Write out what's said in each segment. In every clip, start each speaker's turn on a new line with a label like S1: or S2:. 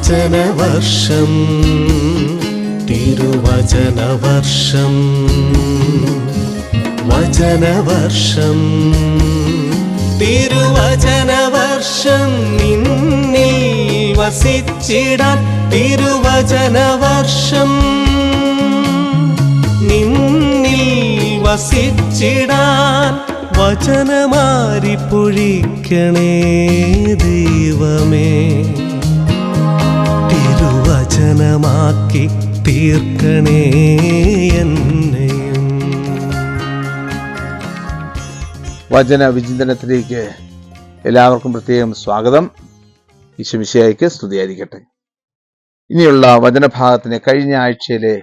S1: വചനവർഷം തിരുവചനവർഷം വചനവർഷം തിരുവചനവർഷം നിന്നിൽ വസിച്ചിടാൻ തിരുവചനവർഷം നിന്നിൽ വസിച്ചിടാൻ വചനമാരി പൊഴിക്കണേ ദൈവമേ തിരുവചനമാക്കി തീർക്കണേ എന്നെയും.
S2: വചന വിചിന്തനത്തിലേക്ക് എല്ലാവർക്കും പ്രത്യേകം സ്വാഗതം. ഈശോ മിശിഹായ്ക്ക് സ്തുതിയായിരിക്കട്ടെ. ഇനിയുള്ള വചനഭാഗത്തിന് കഴിഞ്ഞ ആഴ്ചയിലെ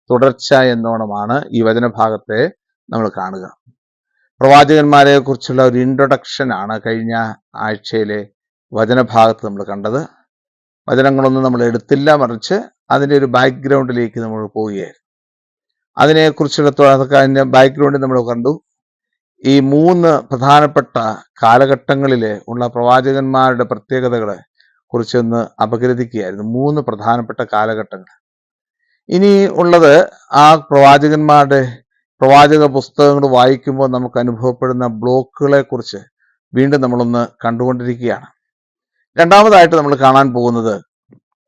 S2: തുടർച്ച എന്നോണമാണ് ഈ വചനഭാഗത്തെ നമ്മൾ കാണുക. പ്രവാചകന്മാരെ കുറിച്ചുള്ള ഒരു ഇൻട്രൊഡക്ഷൻ ആണ് കഴിഞ്ഞ ആഴ്ചയിലെ വചനഭാഗത്ത് നമ്മൾ കണ്ടത്. വചനങ്ങളൊന്നും നമ്മൾ എടുത്തില്ല, മറിച്ച് അതിൻ്റെ ഒരു ബാക്ക്ഗ്രൗണ്ടിലേക്ക് നമ്മൾ പോവുകയായിരുന്നു. അതിനെക്കുറിച്ചുള്ള അതിൻ്റെ ബാക്ക്ഗ്രൗണ്ടിൽ നമ്മൾ കണ്ടു. ഈ 3 പ്രധാനപ്പെട്ട കാലഘട്ടങ്ങളിൽ ഉള്ള പ്രവാചകന്മാരുടെ പ്രത്യേകതകളെ കുറിച്ചൊന്ന് അപഗ്രഥിക്കുകയായിരുന്നു. 3 പ്രധാനപ്പെട്ട കാലഘട്ടങ്ങൾ. ഇനി ഉള്ളത് ആ പ്രവാചക പുസ്തകങ്ങൾ വായിക്കുമ്പോൾ നമുക്ക് അനുഭവപ്പെടുന്ന ബ്ലോക്കുകളെ കുറിച്ച് വീണ്ടും നമ്മളൊന്ന് കണ്ടുകൊണ്ടിരിക്കുകയാണ്. രണ്ടാമതായിട്ട് നമ്മൾ കാണാൻ പോകുന്നത്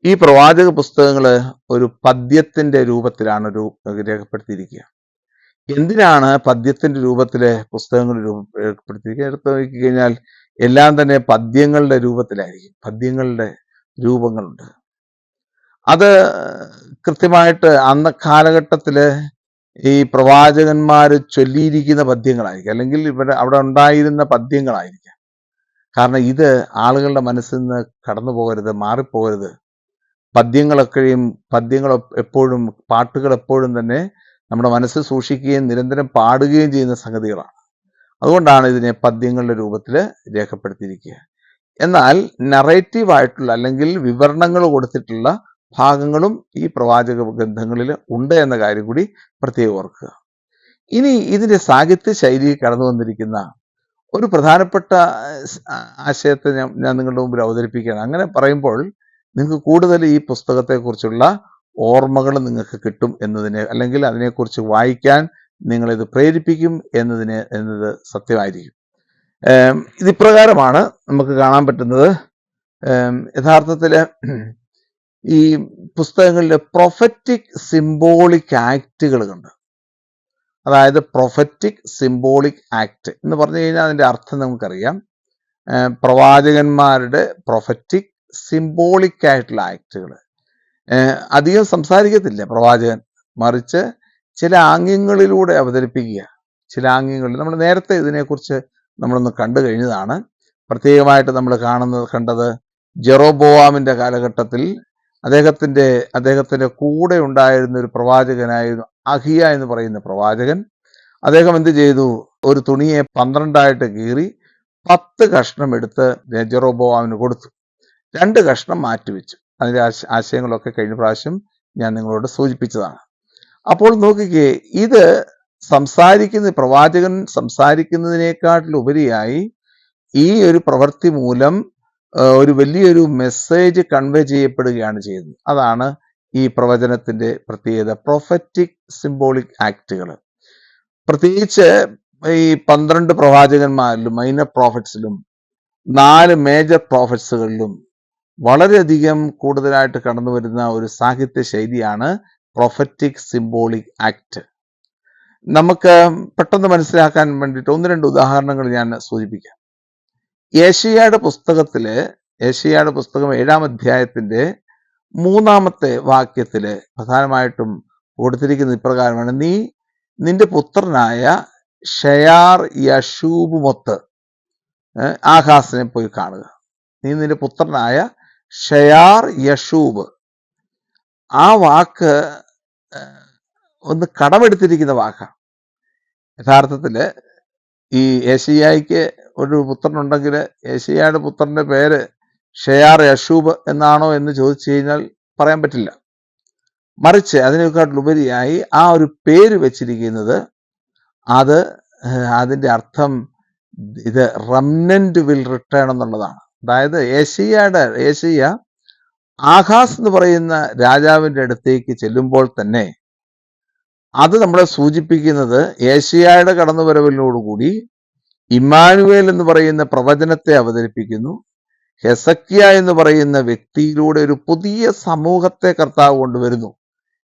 S2: ഈ പ്രവാചക പുസ്തകങ്ങൾ ഒരു പദ്യത്തിന്റെ രൂപത്തിലാണ് രേഖപ്പെടുത്തിയിരിക്കുക. എന്തിനാണ് പദ്യത്തിന്റെ രൂപത്തിലെ പുസ്തകങ്ങൾ രേഖപ്പെടുത്തിയിരിക്കുക? എടുത്തു നോക്കിക്കഴിഞ്ഞാൽ എല്ലാം തന്നെ പദ്യങ്ങളുടെ രൂപത്തിലായിരിക്കും. പദ്യങ്ങളുടെ രൂപങ്ങളുണ്ട്. അത് കൃത്യമായിട്ട് അന്ന കാലഘട്ടത്തില് ഈ പ്രവാചകന്മാർ ചൊല്ലിയിരിക്കുന്ന പദ്യങ്ങളായിരിക്കും, അല്ലെങ്കിൽ അവിടെ ഉണ്ടായിരുന്ന പദ്യങ്ങളായിരിക്കാം. കാരണം ഇത് ആളുകളുടെ മനസ്സിൽ നിന്ന് കടന്നു പോകരുത്, മാറിപ്പോകരുത്. പദ്യങ്ങൾ എപ്പോഴും, പാട്ടുകൾ എപ്പോഴും തന്നെ നമ്മുടെ മനസ്സിൽ സൂക്ഷിക്കുകയും നിരന്തരം പാടുകയും ചെയ്യുന്ന സംഗതികളാണ്. അതുകൊണ്ടാണ് ഇതിനെ പദ്യങ്ങളുടെ രൂപത്തിൽ രേഖപ്പെടുത്തിയിരിക്കുക. എന്നാൽ നറേറ്റീവായിട്ടുള്ള അല്ലെങ്കിൽ വിവരണങ്ങൾ കൊടുത്തിട്ടുള്ള ഭാഗങ്ങളും ഈ പ്രവാചക ഗ്രന്ഥങ്ങളിൽ ഉണ്ട് എന്ന കാര്യം കൂടി പ്രത്യേകം ഓർക്കുക. ഇനി ഇതിന്റെ സാഹിത്യ ശൈലി കടന്നു വന്നിരിക്കുന്ന ഒരു പ്രധാനപ്പെട്ട ആശയത്തെ ഞാൻ നിങ്ങളുടെ മുമ്പിൽ അവതരിപ്പിക്കുകയാണ്. അങ്ങനെ പറയുമ്പോൾ നിങ്ങൾക്ക് കൂടുതൽ ഈ പുസ്തകത്തെക്കുറിച്ചുള്ള ഓർമ്മകൾ നിങ്ങൾക്ക് കിട്ടും എന്നതിനെ, അല്ലെങ്കിൽ അതിനെക്കുറിച്ച് വായിക്കാൻ നിങ്ങളിത് പ്രേരിപ്പിക്കും എന്നത് സത്യമായിരിക്കും. ഇതിപ്രകാരമാണ് നമുക്ക് കാണാൻ പറ്റുന്നത്. യഥാർത്ഥത്തിൽ ഈ പുസ്തകങ്ങളിൽ പ്രൊഫറ്റിക് സിംബോളിക് ആക്റ്റുകളുണ്ട്. അതായത് പ്രൊഫറ്റിക് സിംബോളിക് ആക്ട് എന്ന് പറഞ്ഞു കഴിഞ്ഞാൽ അതിൻ്റെ അർത്ഥം നമുക്കറിയാം. പ്രവാചകന്മാരുടെ പ്രൊഫറ്റിക് സിംബോളിക് ആയിട്ടുള്ള ആക്റ്റുകൾ. അധികം സംസാരിക്കത്തില്ല പ്രവാചകൻ, മറിച്ച് ചില ആംഗ്യങ്ങളിലൂടെ അവതരിപ്പിക്കുക. ചില ആംഗ്യങ്ങളിൽ നമ്മൾ നേരത്തെ ഇതിനെക്കുറിച്ച് നമ്മളൊന്ന് കണ്ടു കഴിഞ്ഞതാണ്. പ്രത്യേകമായിട്ട് നമ്മൾ കണ്ടത് ജെറോബോവാമിന്റെ കാലഘട്ടത്തിൽ അദ്ദേഹത്തിന്റെ കൂടെ ഉണ്ടായിരുന്ന ഒരു പ്രവാചകനായിരുന്നു അഹിയ എന്ന് പറയുന്ന പ്രവാചകൻ. അദ്ദേഹം എന്ത് ചെയ്തു? ഒരു തുണിയെ 12 കീറി 10 കഷ്ണം എടുത്ത് ജെറോബോവാമിന് കൊടുത്തു. 2 കഷ്ണം മാറ്റിവെച്ചു. അതിന്റെ ആശയങ്ങളൊക്കെ കഴിഞ്ഞ പ്രാവശ്യം ഞാൻ നിങ്ങളോട് സൂചിപ്പിച്ചതാണ്. അപ്പോൾ നോക്കിക്കേ, ഇത് പ്രവാചകൻ സംസാരിക്കുന്നതിനേക്കാട്ടിലുപരിയായി ഈ ഒരു പ്രവൃത്തി മൂലം ഒരു വലിയൊരു മെസ്സേജ് കൺവേ ചെയ്യപ്പെടുകയാണ് ചെയ്യുന്നത്. അതാണ് ഈ പ്രവചനത്തിന്റെ പ്രത്യേകത. പ്രൊഫറ്റിക് സിംബോളിക് ആക്റ്റുകൾ, പ്രത്യേകിച്ച് ഈ 12 പ്രവാചകന്മാരിലും മൈനർ പ്രോഫറ്റ്സിലും 4 മേജർ പ്രോഫറ്റ്സുകളിലും വളരെയധികം കൂടുതലായിട്ട് കടന്നു വരുന്ന ഒരു സാഹിത്യ ശൈലിയാണ് പ്രൊഫറ്റിക് സിംബോളിക് ആക്ട്. നമുക്ക് പെട്ടെന്ന് മനസ്സിലാക്കാൻ വേണ്ടിയിട്ട് 1-2 ഉദാഹരണങ്ങൾ ഞാൻ സൂചിപ്പിക്കാം. യെശയ്യായുടെ പുസ്തകം 7-ാം അധ്യായത്തിന്റെ 3-ാമത്തെ വാക്യത്തില് പ്രധാനമായിട്ടും കൊടുത്തിരിക്കുന്ന ഇപ്രകാരമാണ്: നീ നിന്റെ പുത്രനായ ഷെയാർ യശൂബുമൊത്ത് ആഹാസിനെ പോയി കാണുക. നീ നിന്റെ പുത്രനായ ഷെയാർ യശൂബ്. ആ വാക്ക് ഒന്ന് കടമെടുത്തിരിക്കുന്ന വാക്കാണ്. യഥാർത്ഥത്തില് ഈ യെശയ്യായ്ക്ക് ഒരു പുത്രനുണ്ടെങ്കിൽ യെശയ്യായുടെ പുത്രന്റെ പേര് ഷെയാർ യശൂബ് എന്നാണോ എന്ന് ചോദിച്ചു കഴിഞ്ഞാൽ പറയാൻ പറ്റില്ല. മറിച്ച് അതിനേക്കാട്ടിലുപരിയായി ആ ഒരു പേര് വെച്ചിരിക്കുന്നത് അതിന്റെ അർത്ഥം ഇത് റെംനന്റ് വിൽ റിട്ടേൺ എന്നുള്ളതാണ്. അതായത് യെശയ്യ ആഹാസ് എന്ന് പറയുന്ന രാജാവിന്റെ അടുത്തേക്ക് ചെല്ലുമ്പോൾ തന്നെ അത് നമ്മളെ സൂചിപ്പിക്കുന്നത് ഏശയ്യായുടെ കടന്നുവരവിനോടുകൂടി ഇമ്മാനുവേൽ എന്ന് പറയുന്ന പ്രവചനത്തെ അവതരിപ്പിക്കുന്നു. ഹെസക്കിയ എന്ന് പറയുന്ന വ്യക്തിയിലൂടെ ഒരു പുതിയ സമൂഹത്തെ കർത്താവ് കൊണ്ടുവരുന്നു.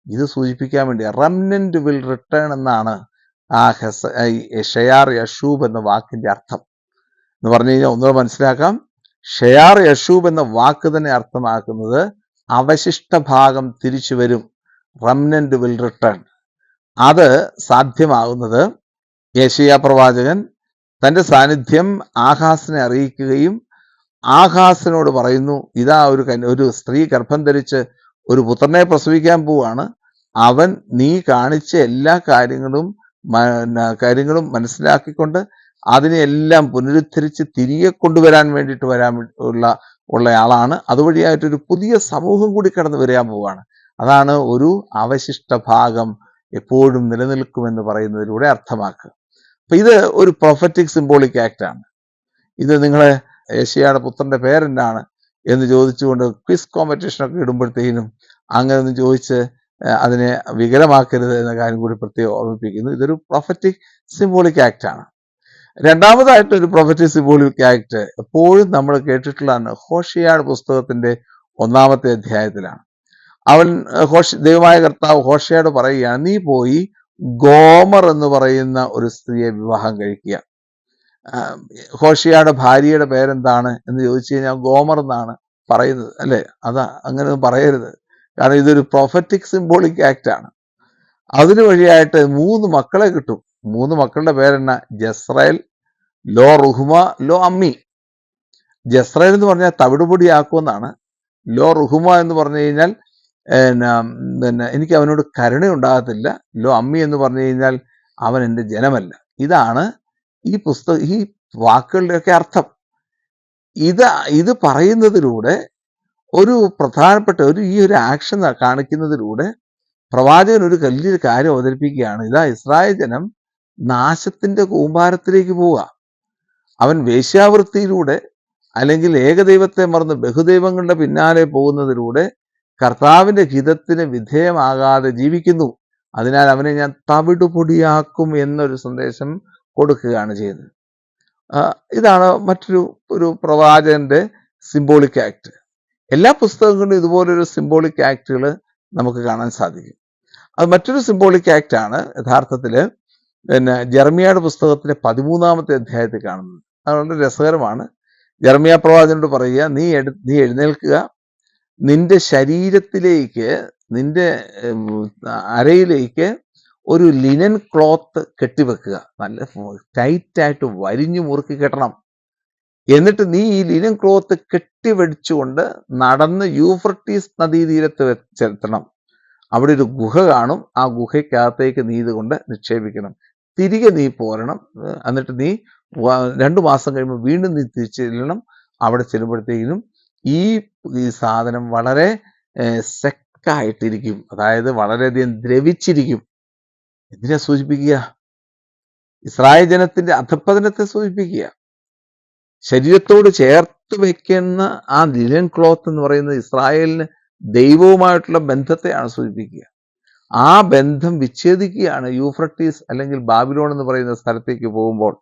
S2: ഇത് സൂചിപ്പിക്കാൻ വേണ്ടി റെമനന്റ് വിൽ റിട്ടേൺ എന്നാണ് ആ ഷെയാർ യഷൂബ് എന്ന വാക്കിന്റെ അർത്ഥം. എന്ന് പറഞ്ഞു കഴിഞ്ഞാൽ ഒന്നുകൂടെ മനസ്സിലാക്കാം. ഷെയാർ യഷൂബ് എന്ന വാക്ക് തന്നെ അർത്ഥമാക്കുന്നത് അവശിഷ്ട ഭാഗം തിരിച്ചു വരും, റെമനന്റ് വിൽ റിട്ടേൺ. അത് സാധ്യമാകുന്നത് യെശയ്യാ പ്രവാചകൻ തന്റെ സാന്നിധ്യം ആഹാസിനെ അറിയിക്കുകയും ആഹാസിനോട് പറയുന്നു, ഇതാ ഒരു സ്ത്രീ ഗർഭം ധരിച്ച് ഒരു പുത്രനെ പ്രസവിക്കാൻ പോവാണ്, അവൻ നീ കാണിച്ച എല്ലാ കാര്യങ്ങളും മനസ്സിലാക്കിക്കൊണ്ട് അതിനെല്ലാം പുനരുദ്ധരിച്ച് തിരികെ കൊണ്ടുവരാൻ വേണ്ടിയിട്ട് ഉള്ള ആളാണ്. അതുവഴിയായിട്ടൊരു പുതിയ സമൂഹം കൂടി കടന്നു വരാൻ പോവാണ്. അതാണ് ഒരു അവശിഷ്ട ഭാഗം എപ്പോഴും നിലനിൽക്കുമെന്ന് പറയുന്നതിലൂടെ അർത്ഥമാക്കുക. അപ്പൊ ഇത് ഒരു പ്രൊഫറ്റിക് സിംബോളിക് ആക്ട് ആണ്. ഇത് നിങ്ങളെ യെശയ്യായുടെ പുത്രന്റെ പേരെന്താണ് എന്ന് ചോദിച്ചുകൊണ്ട് ക്വിസ് കോമ്പറ്റീഷനൊക്കെ ഇടുമ്പോഴത്തേനും അങ്ങനെ ഒന്ന് ചോദിച്ച് അതിനെ വികലമാക്കരുത് എന്ന കാര്യം കൂടി പ്രത്യേകം ഓർമ്മിപ്പിക്കുന്നു. ഇതൊരു പ്രൊഫറ്റിക് സിംബോളിക് ആക്ട് ആണ്. രണ്ടാമതായിട്ട് ഒരു പ്രൊഫറ്റിക് സിംബോളിക് ആക്ട് എപ്പോഴും നമ്മൾ കേട്ടിട്ടുള്ളതാണ്. ഹോശയ്യായുടെ പുസ്തകത്തിന്റെ 1-ാമത്തെ അധ്യായത്തിലാണ്. അവൻ ദൈവമായ കർത്താവ് ഹോശയ്യോട് പറയുകയാണ്, നീ പോയി ഗോമർ എന്ന് പറയുന്ന ഒരു സ്ത്രീയെ വിവാഹം കഴിക്കുക. ഹോശയ്യായുടെ ഭാര്യയുടെ പേരെന്താണ് എന്ന് ചോദിച്ചു കഴിഞ്ഞാൽ ഗോമർ എന്നാണ് പറയുന്നത്, അല്ലെ? അങ്ങനെയൊന്നും പറയരുത്, കാരണം ഇതൊരു പ്രൊഫറ്റിക് സിംബോളിക് ആക്ട് ആണ്. അതിനു വഴിയായിട്ട് 3 മക്കളെ കിട്ടും. 3 മക്കളുടെ പേരെന്ന ജസ്രയേൽ, ലോ റുഹുമ, ലോ അമ്മി. ജസ്രയേൽ എന്ന് പറഞ്ഞാൽ തവിടുപൊടിയാക്കുമെന്നാണ്. ലോ റുഹുമ എന്ന് പറഞ്ഞു കഴിഞ്ഞാൽ എനിക്ക് അവനോട് കരുണയുണ്ടാകത്തില്ല. ലോ അമ്മി എന്ന് പറഞ്ഞു കഴിഞ്ഞാൽ അവൻ എൻ്റെ ജനമല്ല. ഇതാണ് ഈ വാക്കുകളുടെയൊക്കെ അർത്ഥം. ഇത് പറയുന്നതിലൂടെ ഒരു പ്രധാനപ്പെട്ട ഈ ഒരു ആക്ഷൻ കാണിക്കുന്നതിലൂടെ പ്രവാചകൻ ഒരു വലിയൊരു കാര്യം അവതരിപ്പിക്കുകയാണ്. ഇതാ ഇസ്രായേൽ ജനം നാശത്തിന്റെ കൂമ്പാരത്തിലേക്ക് പോവുക. അവൻ വേശ്യാവൃത്തിയിലൂടെ അല്ലെങ്കിൽ ഏകദൈവത്തെ മറന്ന് ബഹുദൈവങ്ങളുടെ പിന്നാലെ പോകുന്നതിലൂടെ കർത്താവിന്റെ ഹിതത്തിന് വിധേയമാകാതെ ജീവിക്കുന്നു. അതിനാൽ അവനെ ഞാൻ തവിടുപൊടിയാക്കും എന്നൊരു സന്ദേശം കൊടുക്കുകയാണ് ചെയ്യുന്നത്. ഇതാണ് ഒരു പ്രവാചകന്റെ സിംബോളിക് ആക്ട്. എല്ലാ പുസ്തകങ്ങളിലും ഇതുപോലൊരു സിംബോളിക് ആക്ടുകൾ നമുക്ക് കാണാൻ സാധിക്കും. അത് മറ്റൊരു സിംബോളിക് ആക്ട് ആണ് യഥാർത്ഥത്തില് ജെറമ്യയുടെ പുസ്തകത്തിലെ 13-ാമത്തെ അധ്യായത്തിൽ കാണുന്നത്. അത് വളരെ രസകരമാണ്. ജെറമ്യ പ്രവാചകനോട് പറയുക, നീ എഴുന്നേൽക്കുക, നിന്റെ ശരീരത്തിലേക്ക്, നിന്റെ അരയിലേക്ക് ഒരു ലിനൻ ക്ലോത്ത് കെട്ടിവെക്കുക. നല്ല ടൈറ്റായിട്ട് വരിഞ്ഞു മുറുക്കി കെട്ടണം. എന്നിട്ട് നീ ഈ ലിനൻ ക്ലോത്ത് കെട്ടിവെടിച്ചുകൊണ്ട് നടന്ന് യൂഫ്രട്ടീസ് നദീതീരത്ത് ചെലുത്തണം. അവിടെ ഒരു ഗുഹ കാണും. ആ ഗുഹയ്ക്കകത്തേക്ക് നീ ഇതുകൊണ്ട് നിക്ഷേപിക്കണം. തിരികെ നീ പോരണം. എന്നിട്ട് നീ 2 മാസം കഴിയുമ്പോൾ വീണ്ടും നീ തിരിച്ചു ചെല്ലണം. അവിടെ ചെല്ലുമ്പോഴത്തേക്കും ഈ സാധനം വളരെ സെക്കായിട്ടിരിക്കും, അതായത് വളരെയധികം ദ്രവിച്ചിരിക്കും. എന്തിനാ സൂചിപ്പിക്കുക? ഇസ്രായേൽ ജനത്തിന്റെ അധപ്പതനത്തെ സൂചിപ്പിക്കുക. ശരീരത്തോട് ചേർത്ത് വെക്കുന്ന ആ ലിനൻ ക്ലോത്ത് എന്ന് പറയുന്നത് ഇസ്രായേലിന് ദൈവവുമായിട്ടുള്ള ബന്ധത്തെയാണ് സൂചിപ്പിക്കുക. ആ ബന്ധം വിച്ഛേദിക്കുകയാണ് യൂഫ്രട്ടീസ് അല്ലെങ്കിൽ ബാബിലോൺ എന്ന് പറയുന്ന സ്ഥലത്തേക്ക് പോകുമ്പോൾ.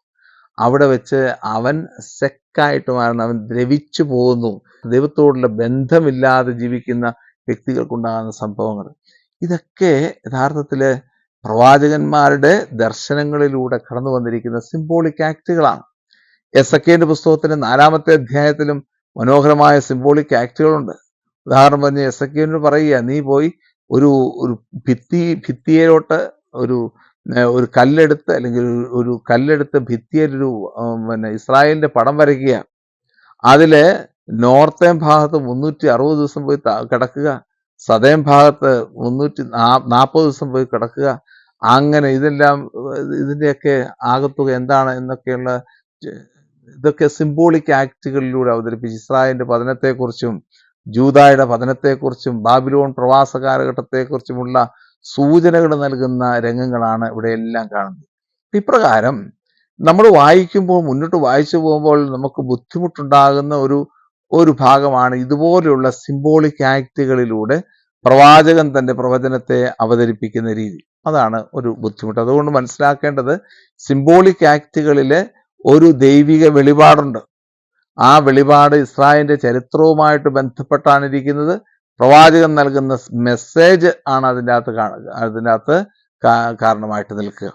S2: അവിടെ വെച്ച് അവൻ സെക്കായിട്ട് മാറുന്നു, അവൻ ദ്രവിച്ചു പോകുന്നു. ദൈവത്തോടുള്ള ബന്ധമില്ലാതെ ജീവിക്കുന്ന വ്യക്തികൾക്കുണ്ടാകുന്ന സംഭവങ്ങൾ, ഇതൊക്കെ യഥാർത്ഥത്തില് പ്രവാചകന്മാരുടെ ദർശനങ്ങളിലൂടെ കടന്നു വന്നിരിക്കുന്ന സിംബോളിക് ആക്ടുകളാണ്. എസെക്കിയേലിന്റെ പുസ്തകത്തിന്റെ 4-ാമത്തെ അധ്യായത്തിലും മനോഹരമായ സിംബോളിക് ആക്ടുകളുണ്ട്. ഉദാഹരണം പറഞ്ഞ് എസെക്കിയേലിനോട് പറയുക, നീ പോയി ഒരു ഭിത്തിയിലോട്ട് ഒരു കല്ലെടുത്ത് അല്ലെങ്കിൽ ഒരു കല്ലെടുത്ത് ഭിത്തിയിലൊരു ഇസ്രായേലിന്റെ പടം വരയ്ക്കുക. അതില് നോർത്തേൺ ഭാഗത്ത് 360 ദിവസം പോയി കിടക്കുക, സദേൺ ഭാഗത്ത് 340 ദിവസം പോയി കിടക്കുക. അങ്ങനെ ഇതിന്റെയൊക്കെ ആകത്തുക എന്താണ് എന്നൊക്കെയുള്ള ഇതൊക്കെ സിംബോളിക് ആക്ടുകളിലൂടെ അവതരിപ്പിച്ച് ഇസ്രായേലിന്റെ പതനത്തെക്കുറിച്ചും ജൂദായുടെ പതനത്തെക്കുറിച്ചും ബാബിലോൺ പ്രവാസ കാലഘട്ടത്തെക്കുറിച്ചുമുള്ള സൂചനകൾ നൽകുന്ന രംഗങ്ങളാണ് ഇവിടെ എല്ലാം കാണുന്നത്. ഇപ്രകാരം നമ്മൾ മുന്നോട്ട് വായിച്ചു പോകുമ്പോൾ നമുക്ക് ബുദ്ധിമുട്ടുണ്ടാകുന്ന ഒരു ഭാഗമാണ് ഇതുപോലെയുള്ള സിംബോളിക് ആക്റ്റുകളിലൂടെ പ്രവാചകൻ തന്റെ പ്രവചനത്തെ അവതരിപ്പിക്കുന്ന രീതി. അതാണ് ഒരു ബുദ്ധിമുട്ട്. അതുകൊണ്ട് മനസ്സിലാക്കേണ്ടത്, സിംബോളിക് ആക്റ്റുകളിലെ ഒരു ദൈവിക വെളിപാടുണ്ട്. ആ വെളിപാട് ഇസ്രായേലിന്റെ ചരിത്രവുമായിട്ട് ബന്ധപ്പെട്ടാണ് ഇരിക്കുന്നത്. പ്രവാചകൻ നൽകുന്ന മെസ്സേജ് ആണ് അതിൻ്റെ അകത്ത് കാരണമായിട്ട് നിൽക്കുക.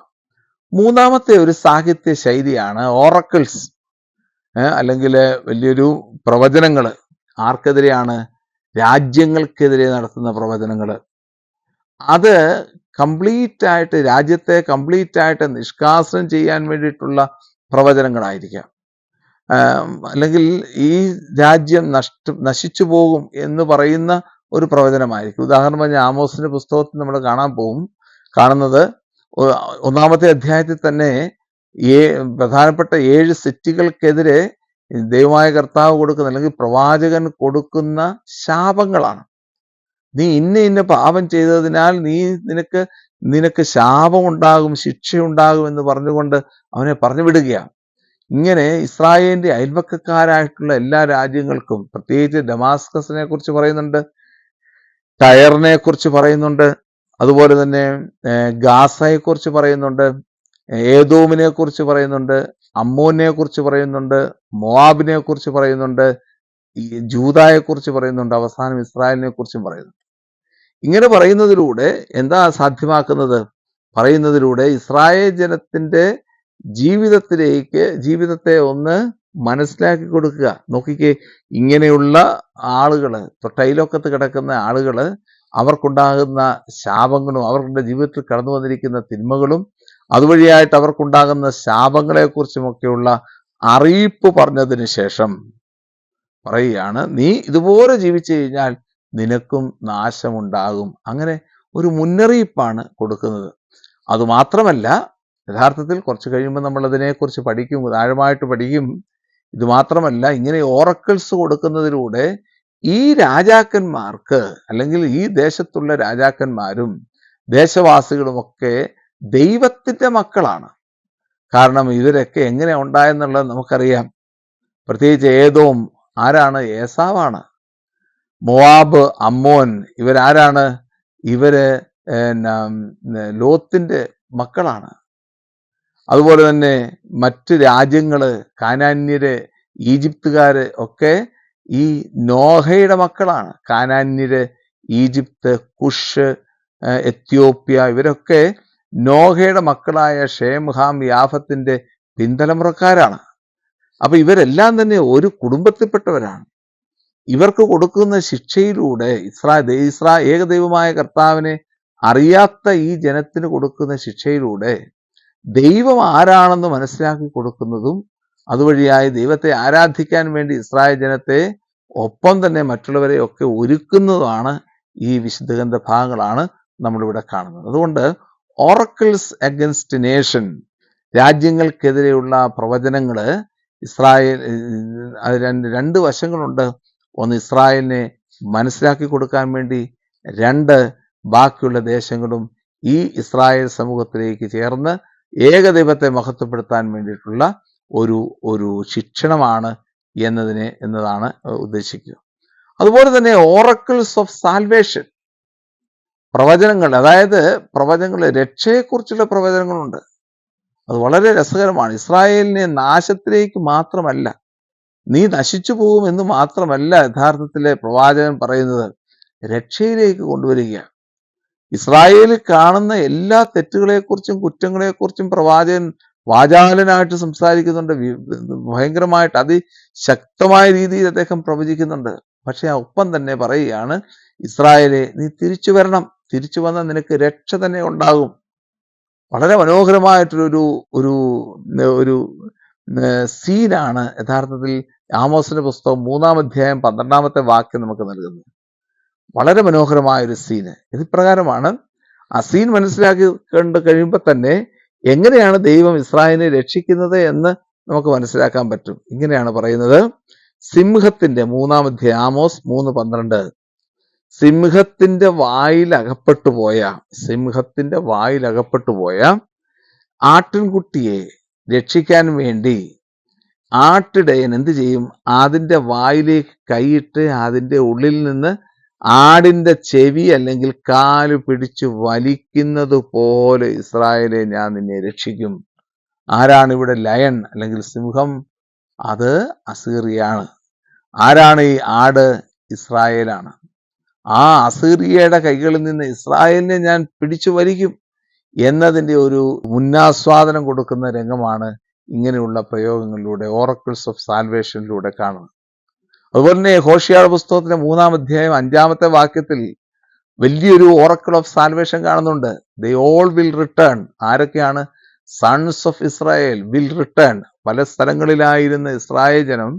S2: മൂന്നാമത്തെ ഒരു സാഹിത്യ ശൈലിയാണ് ഓറക്കിൾസ്, അല്ലെങ്കിൽ വലിയൊരു പ്രവചനങ്ങൾ. ആർക്കെതിരെയാണ്? രാജ്യങ്ങൾക്കെതിരെ നടത്തുന്ന പ്രവചനങ്ങൾ. അത് കംപ്ലീറ്റ് ആയിട്ട്, രാജ്യത്തെ കംപ്ലീറ്റ് ആയിട്ട് നിഷ്കാസനം ചെയ്യാൻ വേണ്ടിയിട്ടുള്ള പ്രവചനങ്ങളായിരിക്കാം. അല്ലെങ്കിൽ ഈ രാജ്യം നശിച്ചു പോകും എന്ന് പറയുന്ന ഒരു പ്രവചനമായിരിക്കും. ഉദാഹരണം പറഞ്ഞാൽ ആമോസിന്റെ പുസ്തകത്തിൽ നമ്മൾ കാണുന്നത് 1-ാമത്തെ അധ്യായത്തിൽ തന്നെ പ്രധാനപ്പെട്ട 7 സിറ്റികൾക്കെതിരെ ദൈവമായ കർത്താവ് കൊടുക്കുന്ന, അല്ലെങ്കിൽ പ്രവാചകൻ കൊടുക്കുന്ന ശാപങ്ങളാണ്. നീ ഇന്ന പാപം ചെയ്തതിനാൽ നിനക്ക് ശാപമുണ്ടാകും, ശിക്ഷയുണ്ടാകും എന്ന് പറഞ്ഞുകൊണ്ട് അവനെ പറഞ്ഞു വിടുകയാണ്. ഇങ്ങനെ ഇസ്രായേലിന്റെ അയൽവക്കക്കാരായിട്ടുള്ള എല്ലാ രാജ്യങ്ങൾക്കും, പ്രത്യേകിച്ച് ഡമാസ്കസിനെ കുറിച്ച് പറയുന്നുണ്ട്, ടയറിനെ കുറിച്ച് പറയുന്നുണ്ട്, അതുപോലെ തന്നെ ഗാസയെ കുറിച്ച് പറയുന്നുണ്ട്, ഏദോമിനെ കുറിച്ച് പറയുന്നുണ്ട്, അമ്മോനെ കുറിച്ച് പറയുന്നുണ്ട്, മോവാബിനെ കുറിച്ച് പറയുന്നുണ്ട്, ഈ ജൂദായെ കുറിച്ച് പറയുന്നുണ്ട്, അവസാനം ഇസ്രായേലിനെ കുറിച്ചും പറയുന്നു. ഇങ്ങനെ പറയുന്നതിലൂടെ എന്താ സാധ്യമാക്കുന്നത്? പറയുന്നതിലൂടെ ഇസ്രായേൽ ജനത്തിന്റെ ജീവിതത്തെ ഒന്ന് മനസ്സിലാക്കി കൊടുക്കുക. നോക്കിക്കേ, ഇങ്ങനെയുള്ള ആളുകള്, തൊട്ടയിലൊക്കത്ത് കിടക്കുന്ന ആളുകള്, അവർക്കുണ്ടാകുന്ന ശാപങ്ങളും അവരുടെ ജീവിതത്തിൽ കടന്നു വന്നിരിക്കുന്ന തിന്മകളും അതുവഴിയായിട്ട് അവർക്കുണ്ടാകുന്ന ശാപങ്ങളെ കുറിച്ചുമൊക്കെയുള്ള അറിയിപ്പ് പറഞ്ഞതിന് ശേഷം പറയുകയാണ്, നീ ഇതുപോലെ ജീവിച്ചു കഴിഞ്ഞാൽ നിനക്കും നാശമുണ്ടാകും. അങ്ങനെ ഒരു മുന്നറിയിപ്പാണ് കൊടുക്കുന്നത്. അതുമാത്രമല്ല, യഥാർത്ഥത്തിൽ കുറച്ച് കഴിയുമ്പോൾ നമ്മൾ അതിനെക്കുറിച്ച് പഠിക്കും, ആഴമായിട്ട് പഠിക്കും. ഇത് മാത്രമല്ല, ഇങ്ങനെ ഓറക്കിൾസ് കൊടുക്കുന്നതിലൂടെ ഈ രാജാക്കന്മാർക്ക്, അല്ലെങ്കിൽ ഈ ദേശത്തുള്ള രാജാക്കന്മാരും ദേശവാസികളുമൊക്കെ ദൈവത്തിന്റെ മക്കളാണ്. കാരണം ഇവരൊക്കെ എങ്ങനെ ഉണ്ടായെന്നുള്ളത് നമുക്കറിയാം. പ്രത്യേകിച്ച് ഏദോം ആരാണ്? ഏസാവാണ്. മോവാബ്, അമ്മോൻ ഇവരാരാണ്? ഇവര് ലോത്തിന്റെ മക്കളാണ്. അതുപോലെ തന്നെ മറ്റ് രാജ്യങ്ങള്, കാനാന്യര്, ഈജിപ്തുകാര് ഒക്കെ ഈ നോഹയുടെ മക്കളാണ്. കാനാന്യര്, ഈജിപ്ത്, കുഷ്, എത്യോപ്യ ഇവരൊക്കെ നോഹയുടെ മക്കളായ ഷേം, ഹാം, യാഫത്തിന്റെ പിൻതലമുറക്കാരാണ്. അപ്പൊ ഇവരെല്ലാം തന്നെ ഒരു കുടുംബത്തിൽപ്പെട്ടവരാണ്. ഇവർക്ക് കൊടുക്കുന്ന ശിക്ഷയിലൂടെ ഏകദൈവമായ കർത്താവിനെ അറിയാത്ത ഈ ജനത്തിന് കൊടുക്കുന്ന ശിക്ഷയിലൂടെ ദൈവം ആരാണെന്ന് മനസ്സിലാക്കി കൊടുക്കുന്നതും, അതുവഴിയായി ദൈവത്തെ ആരാധിക്കാൻ വേണ്ടി ഇസ്രായേൽ ജനത്തെ ഒപ്പം തന്നെ മറ്റുള്ളവരെ ഒക്കെ ഒരുക്കുന്നതുമാണ് ഈ വിശുദ്ധ ഗ്രന്ഥ ഭാഗങ്ങളാണ് നമ്മളിവിടെ കാണുന്നത്. അതുകൊണ്ട് ഓറക്കിൾസ് അഗൻസ്റ്റ് നേഷൻ, രാജ്യങ്ങൾക്കെതിരെയുള്ള പ്രവചനങ്ങള് രണ്ട് വശങ്ങളുണ്ട്. ഒന്ന് ഇസ്രായേലിനെ മനസ്സിലാക്കി കൊടുക്കാൻ വേണ്ടി, 2 ബാക്കിയുള്ള ദേശങ്ങളും ഈ ഇസ്രായേൽ സമൂഹത്തിലേക്ക് ചേർന്ന് ഏകദൈവത്തെ മഹത്വപ്പെടുത്താൻ വേണ്ടിയിട്ടുള്ള ഒരു ശിക്ഷണമാണ് എന്നതാണ് ഉദ്ദേശിക്കുക. അതുപോലെ തന്നെ ഓറക്കിൾസ് ഓഫ് സാൽവേഷൻ, പ്രവചനങ്ങൾ, അതായത് രക്ഷയെക്കുറിച്ചുള്ള പ്രവചനങ്ങളുണ്ട്. അത് വളരെ രസകരമാണ്. ഇസ്രായേലിനെ നാശത്തിലേക്ക് മാത്രമല്ല, നീ നശിച്ചു പോകും എന്ന് മാത്രമല്ല യഥാർത്ഥത്തിലെ പ്രവാചകൻ പറയുന്നത്, രക്ഷയിലേക്ക് കൊണ്ടുവരിക. ഇസ്രായേലിൽ കാണുന്ന എല്ലാ തെറ്റുകളെക്കുറിച്ചും കുറ്റങ്ങളെക്കുറിച്ചും പ്രവാചകൻ വാചാലനായിട്ട് സംസാരിക്കുന്നുണ്ട്. ഭയങ്കരമായിട്ട് അതിശക്തമായ രീതിയിൽ അദ്ദേഹം പ്രവചിക്കുന്നുണ്ട്. പക്ഷെ ഒപ്പം തന്നെ പറയുകയാണ്, ഇസ്രായേലെ നീ തിരിച്ചു വരണം, തിരിച്ചു വന്നാൽ നിനക്ക് രക്ഷ തന്നെ ഉണ്ടാകും. വളരെ മനോഹരമായിട്ടൊരു ഒരു സീനാണ് യഥാർത്ഥത്തിൽ ആമോസിന്റെ പുസ്തകം 3-ാം അധ്യായം 12-ാമത്തെ വാക്യം നമുക്ക് നൽകുന്നത്. വളരെ മനോഹരമായൊരു സീന്. ഇതിപ്രകാരമാണ്. ആ സീൻ മനസ്സിലാക്കി കണ്ടു കഴിയുമ്പോൾ തന്നെ എങ്ങനെയാണ് ദൈവം ഇസ്രായേലിനെ രക്ഷിക്കുന്നത് എന്ന് നമുക്ക് മനസ്സിലാക്കാൻ പറ്റും. ഇങ്ങനെയാണ് പറയുന്നത്, സിംഹത്തിന്റെ 3-ാം അധ്യായം, ആമോസ് 3:12, സിംഹത്തിന്റെ വായിൽ അകപ്പെട്ടു പോയ ആട്ടിൻകുട്ടിയെ രക്ഷിക്കാൻ വേണ്ടി ആട്ടിടയൻ എന്ത് ചെയ്യും? അതിൻ്റെ വായിലേക്ക് കൈയിട്ട് അതിൻ്റെ ഉള്ളിൽ നിന്ന് ആടിൻ്റെ ചെവി അല്ലെങ്കിൽ കാല് പിടിച്ചു വലിക്കുന്നത് പോലെ ഇസ്രായേലെ ഞാൻ നിന്നെ രക്ഷിക്കും. ആരാണ് ഇവിടെ ലയൺ അല്ലെങ്കിൽ സിംഹം? അത് അസീറിയാണ്. ആരാണ് ഈ ആട്? ഇസ്രായേലാണ്. ആ അസീറിയയുടെ കൈകളിൽ നിന്ന് ഇസ്രായേലിനെ ഞാൻ പിടിച്ചു വലിക്കും എന്നതിൻ്റെ ഒരു മുന്നാസ്വാദനം കൊടുക്കുന്ന രംഗമാണ് ഇങ്ങനെയുള്ള പ്രയോഗങ്ങളിലൂടെ, ഓറക്കിൾസ് ഓഫ് സാൽവേഷനിലൂടെ കാണുന്നത്. അതുപോലെ തന്നെ ഹോശിയായുടെ പുസ്തകത്തിലെ 3-ാം അധ്യായം 5-ാമത്തെ വാക്യത്തിൽ വലിയൊരു ഓറക്കിൾ ഓഫ് സാൽവേഷൻ കാണുന്നുണ്ട്. They all will return. ആരൊക്കെയാണ്? Sons of Israel will return. പല സ്ഥലങ്ങളിലായിരുന്ന ഇസ്രായേൽ ജനം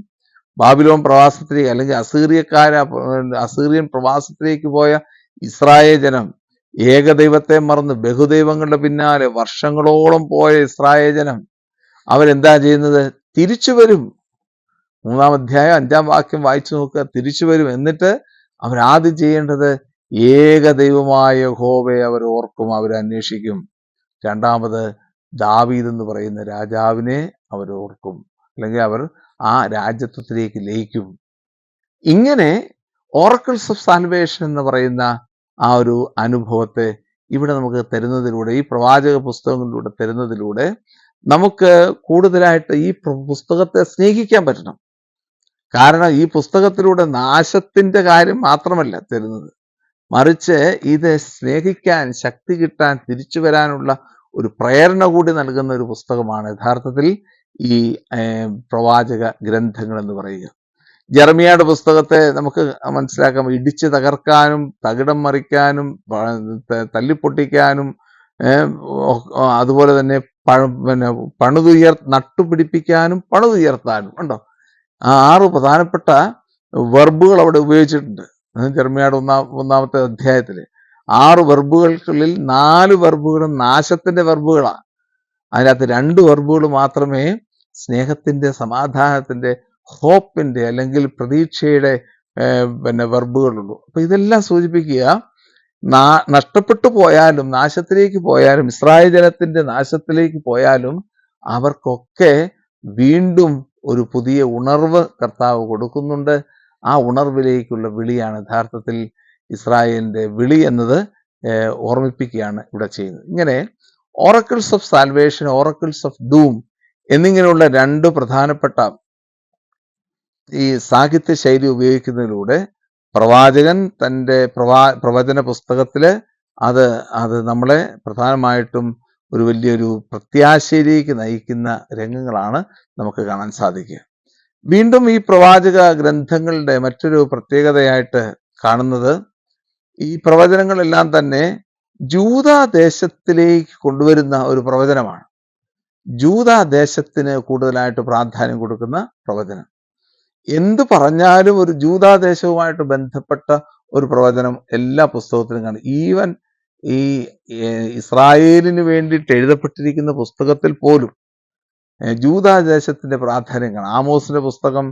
S2: ബാബിലോൺ പ്രവാസത്തിലേക്ക് അല്ലെങ്കിൽ അസീറിയൻ പ്രവാസത്തിലേക്ക് പോയ ഇസ്രായേൽ ജനം, ഏകദൈവത്തെ മറന്ന് ബഹുദൈവങ്ങളുടെ പിന്നാലെ വർഷങ്ങളോളം പോയ ഇസ്രായേൽ ജനം അവരെന്താ ചെയ്യുന്നത്? തിരിച്ചു വരും. 3-ാം അധ്യായം 5-ാം വാക്യം വായിച്ചു നോക്കുക. തിരിച്ചു വരും. എന്നിട്ട് അവരാദ്യം ചെയ്യേണ്ടത് ഏകദൈവമായ യഹോവയെ അവർ ഓർക്കും, അവർ അന്വേഷിക്കും. രണ്ടാമത് ദാവീദ് എന്ന് പറയുന്ന രാജാവിനെ അവർ ഓർക്കും, അല്ലെങ്കിൽ അവർ ആ രാജ്യത്വത്തിലേക്ക് ലയിക്കും. ഇങ്ങനെ ഓറക്കിൾസ് ഓഫ് സാൽവേഷൻ എന്ന് പറയുന്ന ആ ഒരു അനുഭവത്തെ ഇവിടെ നമുക്ക് തരുന്നതിലൂടെ, ഈ പ്രവാചക പുസ്തകങ്ങളിലൂടെ തരുന്നതിലൂടെ നമുക്ക് കൂടുതലായിട്ട് ഈ പുസ്തകത്തെ സ്നേഹിക്കാൻ പറ്റണം. കാരണം ഈ പുസ്തകത്തിലൂടെ നാശത്തിന്റെ കാര്യം മാത്രമല്ല തരുന്നത്, മറിച്ച് ഇത് സ്നേഹിക്കാൻ, ശക്തി കിട്ടാൻ, തിരിച്ചു വരാനുള്ള ഒരു പ്രേരണ കൂടി നൽകുന്ന ഒരു പുസ്തകമാണ് യഥാർത്ഥത്തിൽ ഈ പ്രവാചക ഗ്രന്ഥങ്ങൾ എന്ന് പറയുക. ജെറമിയായുടെ പുസ്തകത്തെ നമുക്ക് മനസ്സിലാക്കാം. ഇടിച്ചു തകർക്കാനും തകിടം മറിക്കാനും തല്ലിപ്പൊട്ടിക്കാനും അതുപോലെ തന്നെ നട്ടുപിടിപ്പിക്കാനും പണിതുയർത്താനും ഉണ്ടോ. ആ 6 പ്രധാനപ്പെട്ട വെർബുകൾ അവിടെ ഉപയോഗിച്ചിട്ടുണ്ട്. ജെറമിയായുടെ 1-ാമത്തെ അധ്യായത്തില് 6 വെർബുകൾക്കുള്ളിൽ 4 വെർബുകളും നാശത്തിന്റെ വെർബുകളാണ്. അതിനകത്ത് 2 വെർബുകൾ മാത്രമേ സ്നേഹത്തിന്റെ, സമാധാനത്തിന്റെ, ഹോപ്പിന്റെ അല്ലെങ്കിൽ പ്രതീക്ഷയുടെ വെർബുകളുള്ളൂ. അപ്പൊ ഇതെല്ലാം സൂചിപ്പിക്കുക, നഷ്ടപ്പെട്ടു പോയാലും, നാശത്തിലേക്ക് പോയാലും, ഇസ്രായേൽ ജനത്തിന്റെ നാശത്തിലേക്ക് പോയാലും അവർക്കൊക്കെ വീണ്ടും ഒരു പുതിയ ഉണർവ് കർത്താവ് കൊടുക്കുന്നുണ്ട്. ആ ഉണർവിലേക്കുള്ള വിളിയാണ് യഥാർത്ഥത്തിൽ ഇസ്രായേലിന്റെ വിളി എന്നത് ഓർമ്മിപ്പിക്കുകയാണ് ഇവിടെ ചെയ്യുന്നത്. ഇങ്ങനെ oracles of salvation, oracles of dome എന്നിങ്ങനെയുള്ള 2 പ്രധാനപ്പെട്ട ഈ സാഹിത്യ ശൈലി ഉപയോഗിക്കുന്നതിലൂടെ പ്രവാചകൻ തൻ്റെ പ്രവചന പുസ്തകത്തില് അത് നമ്മളെ പ്രധാനമായിട്ടും ഒരു വലിയൊരു പ്രത്യാശയിലേക്ക് നയിക്കുന്ന രംഗങ്ങളാണ് നമുക്ക് കാണാൻ സാധിക്കുക. വീണ്ടും ഈ പ്രവാചക ഗ്രന്ഥങ്ങളുടെ മറ്റൊരു പ്രത്യേകതയായിട്ട് കാണുന്നത്, ഈ പ്രവചനങ്ങളെല്ലാം തന്നെ ജൂദാദേശത്തിലേക്ക് കൊണ്ടുവരുന്ന ഒരു പ്രവചനമാണ്. ജൂദാദേശത്തിന് കൂടുതലായിട്ട് പ്രാധാന്യം കൊടുക്കുന്ന പ്രവചനം. എന്ത് പറഞ്ഞാലും ഒരു ജൂദാദേശവുമായിട്ട് ബന്ധപ്പെട്ട ഒരു പ്രവചനം എല്ലാ പുസ്തകത്തിലും കാണും. ഈവൻ ഈ ഇസ്രായേലിന് വേണ്ടിയിട്ട് എഴുതപ്പെട്ടിരിക്കുന്ന പുസ്തകത്തിൽ പോലും ജൂദാദേശത്തിന്റെ പ്രാധാന്യം കാണാം. ആമോസിന്റെ പുസ്തകം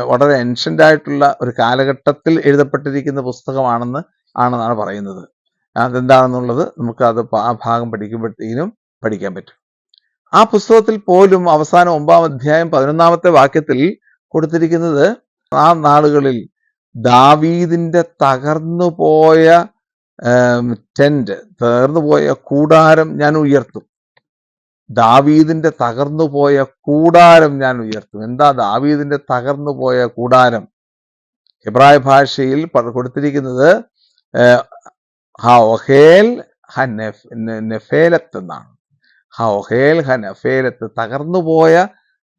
S2: വളരെ ഏൻഷ്യന്റ് ആയിട്ടുള്ള ഒരു കാലഘട്ടത്തിൽ എഴുതപ്പെട്ടിരിക്കുന്ന പുസ്തകമാണെന്നാണ് പറയുന്നത്. അതെന്താണെന്നുള്ളത് നമുക്ക് ആ ഭാഗം പഠിക്കുമ്പോഴത്തേനും പഠിക്കാൻ പറ്റും. ആ പുസ്തകത്തിൽ പോലും അവസാനം 9-ാം അധ്യായം 11-ാമത്തെ വാക്യത്തിൽ കൊടുത്തിരിക്കുന്നത്, ആ നാളുകളിൽ ദാവീദിന്റെ തകർന്നുപോയ കൂടാരം ഞാൻ ഉയർത്തും. ദാവീദിന്റെ തകർന്നുപോയ കൂടാരം ഞാൻ ഉയർത്തും. എന്താ ദാവീദിന്റെ തകർന്നുപോയ കൂടാരം? എബ്രായ ഭാഷയിൽ കൊടുത്തിരിക്കുന്നത് ഹഓഹേൽ ഹനെഫേലത്ത് എന്നാണ്. ഹഓഹേൽ ഹനെഫേലത്ത്, തകർന്നുപോയ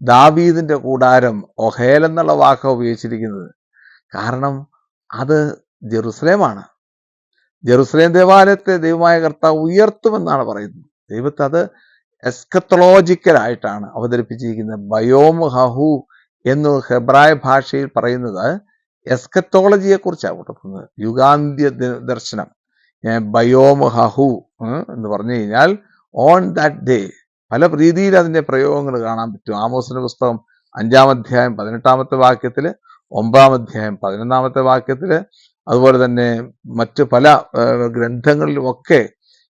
S2: ദാവീദിന്റെ കൂടാരം. ഒഹേൽ എന്നുള്ള വാക്ക ഉപയോഗിച്ചിരിക്കുന്നത്. കാരണം അത് ജെറുസലേമാണ്. ജെറുസലേം ദേവാലയത്തെ ദൈവമായ കർത്താവ് ഉയർത്തുമെന്നാണ് പറയുന്നത്. ദൈവത്തെ അത് എസ്കത്തോളജിക്കലായിട്ടാണ് അവതരിപ്പിച്ചിരിക്കുന്നത്. ബയോം ഹഹു എന്ന് ഹെബ്രായ ഭാഷയിൽ പറയുന്നത് എസ്കത്തോളജിയെ കുറിച്ചാണ് കൊടുക്കുന്നത്. യുഗാന്ത്യ ദർശനം. ബയോം ഹഹു എന്ന് പറഞ്ഞു കഴിഞ്ഞാൽ ഓൺ ദാറ്റ് ഡേ. പല രീതിയിൽ അതിന്റെ പ്രയോഗങ്ങൾ കാണാൻ പറ്റും. ആമോസിന്റെ പുസ്തകം 5-ാം അധ്യായം 18-ാമത്തെ വാക്യത്തില്, 9-ാം അധ്യായം 11-ാമത്തെ വാക്യത്തില്, അതുപോലെ തന്നെ മറ്റ് പല ഗ്രന്ഥങ്ങളിലുമൊക്കെ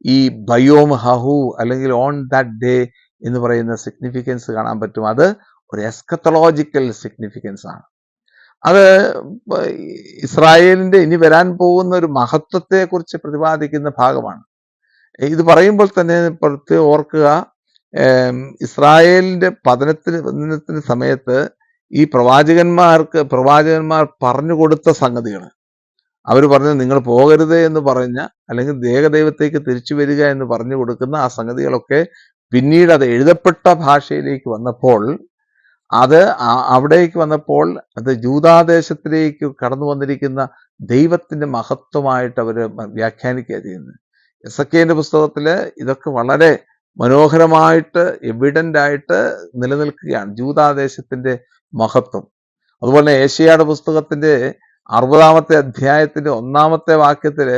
S2: ഈ ബയോം ഹഹു അല്ലെങ്കിൽ ഓൺ ദാറ്റ് ഡേ എന്ന് പറയുന്ന സിഗ്നിഫിക്കൻസ് കാണാൻ പറ്റും. അത് ഒരു എസ്കത്തലോജിക്കൽ സിഗ്നിഫിക്കൻസ് ആണ്. അത് ഇസ്രായേലിന്റെ ഇനി വരാൻ പോകുന്ന ഒരു മഹത്വത്തെ കുറിച്ച് പ്രതിപാദിക്കുന്ന ഭാഗമാണ്. ഇത് പറയുമ്പോൾ തന്നെ ഓർക്കുക, ഇസ്രായേലിന്റെ പതനത്തിന് സമയത്ത് ഈ പ്രവാചകന്മാർ പറഞ്ഞു കൊടുത്ത സംഗതികൾ, അവർ പറഞ്ഞ നിങ്ങൾ പോകരുത് എന്ന് പറഞ്ഞ, അല്ലെങ്കിൽ ഏകദൈവത്തേക്ക് തിരിച്ചു വരിക എന്ന് പറഞ്ഞു കൊടുക്കുന്ന ആ സംഗതികളൊക്കെ പിന്നീട് അത് എഴുതപ്പെട്ട ഭാഷയിലേക്ക് വന്നപ്പോൾ, അവിടേക്ക് വന്നപ്പോൾ അത് ജൂദാദേശത്തിലേക്ക് കടന്നു വന്നിരിക്കുന്ന ദൈവത്തിന്റെ മഹത്വമായിട്ട് അവർ വ്യാഖ്യാനിക്കുക ചെയ്യുന്നത്. എസെക്കിയേലിന്റെ പുസ്തകത്തില് ഇതൊക്കെ വളരെ മനോഹരമായിട്ട് എവിഡന്റ് ആയിട്ട് നിലനിൽക്കുകയാണ്, ജൂദാദേശത്തിന്റെ മഹത്വം. അതുപോലെ ഏശയ്യായുടെ പുസ്തകത്തിന്റെ 60-ാമത്തെ അധ്യായത്തിന്റെ 1-ാമത്തെ വാക്യത്തില്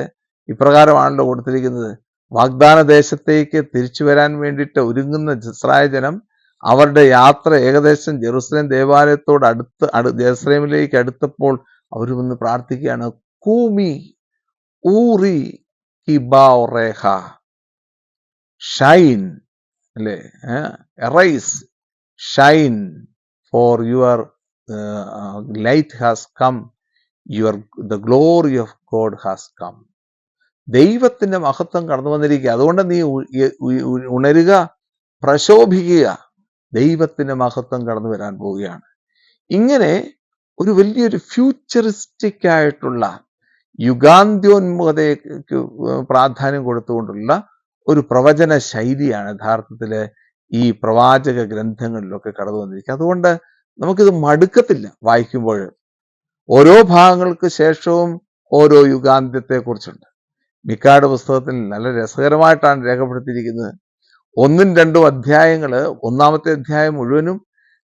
S2: ഇപ്രകാരമാണല്ലോ കൊടുത്തിരിക്കുന്നത്: വാഗ്ദാന ദേശത്തേക്ക് തിരിച്ചു വരാൻ വേണ്ടിയിട്ട് ഒരുങ്ങുന്ന ഇസ്രായേൽ ജനം അവരുടെ യാത്ര ഏകദേശം ജെറുസലേം ദേവാലയത്തോട് ജെറുസലേമിലേക്ക് അടുത്തപ്പോൾ അവർ വന്ന് പ്രാർത്ഥിക്കുകയാണ്, കൂമി ഊറി കിബാറേഹ ഷൈൻ, അല്ലേ, arise shine, for your light has come, the glory of God has come. ദൈവത്തിന്റെ മഹത്വം കടന്നു വന്നിരിക്കുക, അതുകൊണ്ട് നീ ഉണരുക, പ്രശോഭിക്കുക, ദൈവത്തിന്റെ മഹത്വം കടന്നു വരാൻ പോവുകയാണ്. ഇങ്ങനെ ഒരു വലിയൊരു ഫ്യൂച്ചറിസ്റ്റിക് ആയിട്ടുള്ള യുഗാന്ത്യോന്മുഖതയ്ക്ക് പ്രാധാന്യം കൊടുത്തുകൊണ്ടുള്ള ഒരു പ്രവചന ശൈലിയാണ് യഥാർത്ഥത്തില് ഈ പ്രവാചക ഗ്രന്ഥങ്ങളിലൊക്കെ കടന്നു വന്നിരിക്കുക. അതുകൊണ്ട് നമുക്കിത് മടുക്കത്തില്ല വായിക്കുമ്പോൾ. ഓരോ ഭാഗങ്ങൾക്ക് ശേഷവും ഓരോ യുഗാന്ത്യത്തെ കുറിച്ചുണ്ട്. മിക്കായുടെ പുസ്തകത്തിൽ നല്ല രസകരമായിട്ടാണ് രേഖപ്പെടുത്തിയിരിക്കുന്നത്. 1-2 അധ്യായങ്ങള്, 1-ാമത്തെ അധ്യായം മുഴുവനും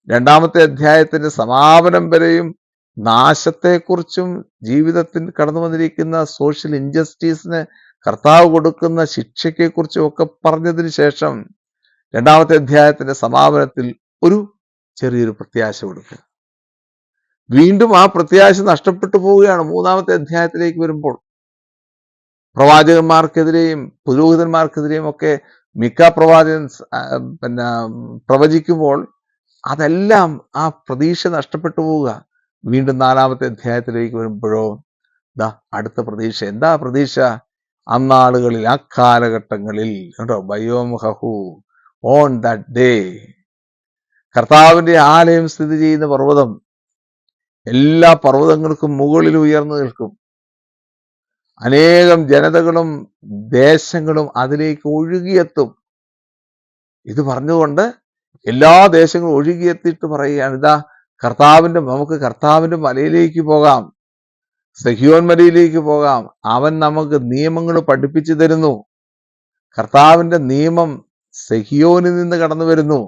S2: 2-ാമത്തെ അധ്യായത്തിന്റെ സമാപനം വരെയും നാശത്തെക്കുറിച്ചും ജീവിതത്തിൽ കടന്നു വന്നിരിക്കുന്ന സോഷ്യൽ ഇൻജസ്റ്റിസിന് കർത്താവ് കൊടുക്കുന്ന ശിക്ഷയ്ക്കെ കുറിച്ചും ഒക്കെ പറഞ്ഞതിന് ശേഷം 2-ാമത്തെ അധ്യായത്തിന്റെ സമാപനത്തിൽ ഒരു ചെറിയൊരു പ്രത്യാശ കൊടുക്കുക. വീണ്ടും ആ പ്രത്യാശ നഷ്ടപ്പെട്ടു പോവുകയാണ് 3-ാമത്തെ അധ്യായത്തിലേക്ക് വരുമ്പോൾ. പ്രവാചകന്മാർക്കെതിരെയും പുരോഹിതന്മാർക്കെതിരെയും ഒക്കെ മിക്ക പ്രവാചകൻ പ്രവചിക്കുമ്പോൾ അതെല്ലാം ആ പ്രതീക്ഷ നഷ്ടപ്പെട്ടു പോവുക. വീണ്ടും 4-ാമത്തെ അധ്യായത്തിലേക്ക് വരുമ്പോഴോ അടുത്ത പ്രതീക്ഷ. എന്താ പ്രതീക്ഷ? അന്നാളുകളിൽ, ആ കാലഘട്ടങ്ങളിൽ, കേട്ടോ, ബയോം ഹഹു ഓൺ ദാറ്റ് ഡേ, കർത്താവിന്റെ ആലയം സ്ഥിതി ചെയ്യുന്ന പർവ്വതം എല്ലാ പർവ്വതങ്ങൾക്കും മുകളിൽ ഉയർന്നു നിൽക്കും. അനേകം ജനതകളും ദേശങ്ങളും അതിലേക്ക് ഒഴുകിയെത്തും. ഇത് പറഞ്ഞുകൊണ്ട് എല്ലാ ദേശങ്ങളും ഒഴുകിയെത്തിയിട്ട് പറയുകയാണ്, നമുക്ക് കർത്താവിന്റെ മലയിലേക്ക് പോകാം, സഹിയോൻ മലയിലേക്ക് പോകാം, അവൻ നമുക്ക് നിയമങ്ങൾ പഠിപ്പിച്ചു തരുന്നു. കർത്താവിന്റെ നിയമം സഹിയോനിൽ നിന്ന് കടന്നു വരുന്നു.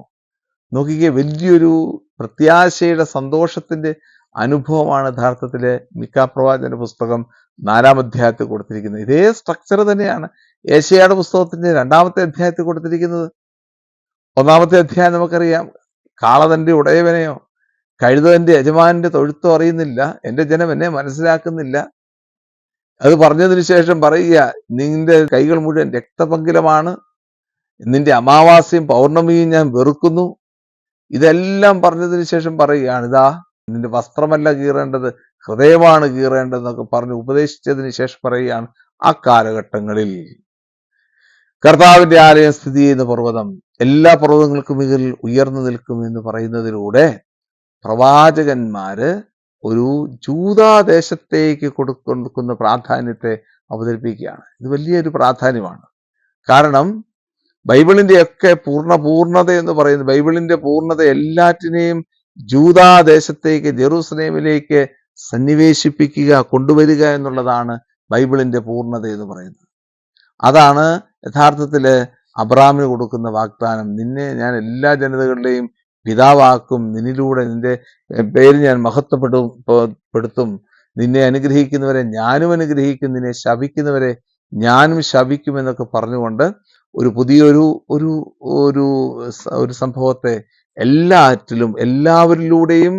S2: നോക്കിക്കേ, വലിയൊരു പ്രത്യാശയുടെ, സന്തോഷത്തിന്റെ അനുഭവമാണ് യഥാർത്ഥത്തില് മിക്ക പ്രവാചന പുസ്തകം 4-ാം അധ്യായത്തിൽ കൊടുത്തിരിക്കുന്നത്. ഇതേ സ്ട്രക്ചർ തന്നെയാണ് ഏശയ്യായുടെ പുസ്തകത്തിന്റെ 2-ാമത്തെ അധ്യായത്തിൽ കൊടുത്തിരിക്കുന്നത്. 1-ാമത്തെ അധ്യായം നമുക്കറിയാം, കാളതന്റെ ഉടയവനെയോ കഴുതന്റെ യജമാനന്റെ തൊഴുത്തോ അറിയുന്നില്ല, എന്റെ ജനം എന്നെ മനസ്സിലാക്കുന്നില്ല. അത് പറഞ്ഞതിന് ശേഷം പറയുക, നിന്റെ കൈകൾ മുഴുവൻ രക്തപങ്കിലമാണ്, നിന്റെ അമാവാസ്യയും പൗർണമിയും ഞാൻ വെറുക്കുന്നു. ഇതെല്ലാം പറഞ്ഞതിന് ശേഷം പറയുകയാണ്, നിന്റെ വസ്ത്രമല്ല കീറേണ്ടത്, ഹൃദയമാണ് കീറേണ്ടതെന്നൊക്കെ പറഞ്ഞ് ഉപദേശിച്ചതിന് ശേഷം പറയുകയാണ്, ആ കാലഘട്ടങ്ങളിൽ കർത്താവിന്റെ ആലയം സ്ഥിതി ചെയ്യുന്ന പർവ്വതം എല്ലാ പർവ്വതങ്ങൾക്കും മുകളിൽ ഉയർന്നു നിൽക്കും എന്ന് പറയുന്നതിലൂടെ പ്രവാചകന്മാര് ഒരു ജൂദാദേശത്തേക്ക് കൊടുക്കുന്ന പ്രാധാന്യത്തെ അവതരിപ്പിക്കുകയാണ്. ഇത് വലിയൊരു പ്രാധാന്യമാണ്. കാരണം ബൈബിളിന്റെയൊക്കെ പൂർണ്ണത എന്ന് പറയുന്നത്, ബൈബിളിന്റെ പൂർണ്ണത എല്ലാറ്റിനെയും ജൂദാദേശത്തേക്ക്, ജെറൂസലേമിലേക്ക് സന്നിവേശിപ്പിക്കുക, കൊണ്ടുവരിക എന്നുള്ളതാണ് ബൈബിളിന്റെ പൂർണ്ണത എന്ന് പറയുന്നത്. അതാണ് യഥാർത്ഥത്തില് അബ്രാമിന് കൊടുക്കുന്ന വാഗ്ദാനം. നിന്നെ ഞാൻ എല്ലാ ജനതകളുടെയും പിതാവാക്കും, നിന്നിലൂടെ നിന്റെ പേര് ഞാൻ മഹത്വപ്പെടുത്തും, നിന്നെ അനുഗ്രഹിക്കുന്നവരെ ഞാനും അനുഗ്രഹിക്കും, നിന്നെ ശപിക്കുന്നവരെ ഞാനും ശപിക്കുമെന്നൊക്കെ പറഞ്ഞുകൊണ്ട് ഒരു പുതിയൊരു ഒരു ഒരു സംഭവത്തെ എല്ലാറ്റിലും, എല്ലാവരിലൂടെയും,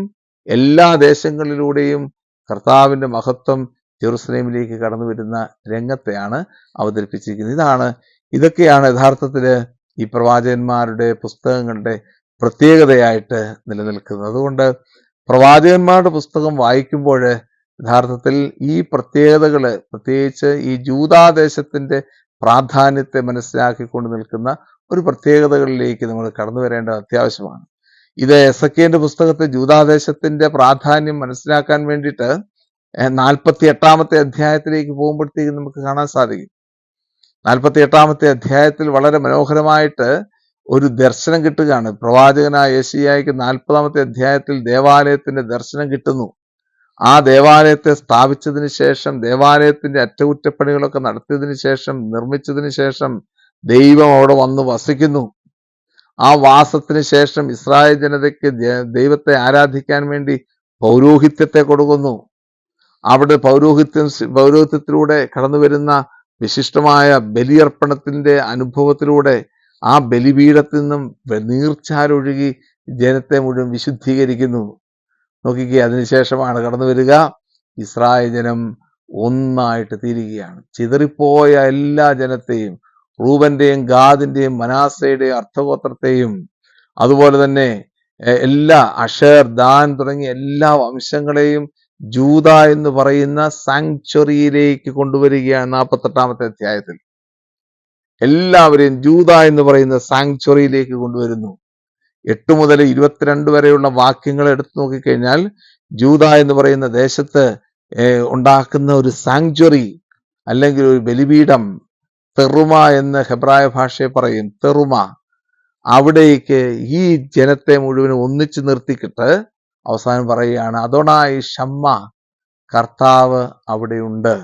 S2: എല്ലാ ദേശങ്ങളിലൂടെയും കർത്താവിന്റെ മഹത്വം ജെറുസലേമിലേക്ക് കടന്നു വരുന്ന രംഗത്തെയാണ് അവതരിപ്പിച്ചിരിക്കുന്നത്. ഇതൊക്കെയാണ് യഥാർത്ഥത്തില് ഈ പ്രവാചകന്മാരുടെ പുസ്തകങ്ങളുടെ പ്രത്യേകതയായിട്ട് നിലനിൽക്കുന്നത്. അതുകൊണ്ട് പ്രവാചകന്മാരുടെ പുസ്തകം വായിക്കുമ്പോൾ യഥാർത്ഥത്തിൽ ഈ പ്രത്യേകതകൾ, പ്രത്യേകിച്ച് ഈ ജൂദാദേശത്തിന്റെ പ്രാധാന്യത്തെ മനസ്സിലാക്കിക്കൊണ്ട് നിൽക്കുന്ന ഒരു പ്രത്യേകതകളിലേക്ക് നമ്മൾ കടന്നു വരേണ്ടത് അത്യാവശ്യമാണ്. ഇത് എസെക്കിയേലിന്റെ പുസ്തകത്തെ ജൂദാദേശത്തിന്റെ പ്രാധാന്യം മനസ്സിലാക്കാൻ വേണ്ടിയിട്ട് 48-ാമത്തെ അധ്യായത്തിലേക്ക് പോകുമ്പോഴത്തേക്ക് നമുക്ക് കാണാൻ സാധിക്കും. 48-ാമത്തെ അധ്യായത്തിൽ വളരെ മനോഹരമായിട്ട് ഒരു ദർശനം കിട്ടുകയാണ്. പ്രവാചകനായ യെശയ്യായ്ക്ക് 40-ാമത്തെ അധ്യായത്തിൽ ദേവാലയത്തിന്റെ ദർശനം കിട്ടുന്നു. ആ ദേവാലയത്തെ സ്ഥാപിച്ചതിന് ശേഷം, ദേവാലയത്തിന്റെ അറ്റകുറ്റപ്പണികളൊക്കെ നടത്തിയതിനു ശേഷം, നിർമ്മിച്ചതിന് ശേഷം ദൈവം അവിടെ വന്ന് വസിക്കുന്നു. ആ വാസത്തിന് ശേഷം ഇസ്രായേൽ ജനതയ്ക്ക് ദൈവത്തെ ആരാധിക്കാൻ വേണ്ടി പൗരോഹിത്യത്തെ കൊടുക്കുന്നു. അവിടെ പൗരോഹിത്യത്തിലൂടെ കടന്നു വരുന്ന വിശിഷ്ടമായ ബലിയർപ്പണത്തിന്റെ അനുഭവത്തിലൂടെ ആ ബലിപീഠത്തിൽ നിന്നും നീർച്ചാലൊഴുകി ജനത്തെ മുഴുവൻ വിശുദ്ധീകരിക്കുന്നു. നോക്കിക്കേ, അതിനുശേഷമാണ് കടന്നു വരിക, ഇസ്രായേൽ ജനം ഒന്നായിട്ട് തീരുകയാണ്. ചിതറിപ്പോയ എല്ലാ ജനത്തെയും, റൂബന്റെയും ഗാദിന്റെയും മനാസയുടെയും അർത്ഥഗോത്രത്തെയും, അതുപോലെ തന്നെ എല്ലാ അഷേർ, ദാൻ തുടങ്ങിയ എല്ലാ വംശങ്ങളെയും ജൂദ എന്ന് പറയുന്ന സാങ്ച്വറിയിലേക്ക് കൊണ്ടുവരികയാണ്. 48-ാമത്തെ അധ്യായത്തിൽ എല്ലാവരെയും ജൂദ എന്ന് പറയുന്ന സാങ്ച്വറിയിലേക്ക് കൊണ്ടുവരുന്നു. 8 മുതൽ 22 വരെയുള്ള വാക്യങ്ങൾ എടുത്തു നോക്കിക്കഴിഞ്ഞാൽ ജൂദ എന്ന് പറയുന്ന ദേശത്ത് ഉണ്ടാക്കുന്ന ഒരു സാങ്ച്വറി അല്ലെങ്കിൽ ഒരു ബലിപീഠം, തെറുമ എന്ന് ഹെബ്രായ ഭാഷയെ പറയും, തെറുമ, അവിടേക്ക് ഈ ജനത്തെ മുഴുവനും ഒന്നിച്ചു നിർത്തിക്കിട്ട് അവസാനം പറയുകയാണ്, അദോണായി ഷമ്മ, കർത്താവ് അവിടെയുണ്ട്.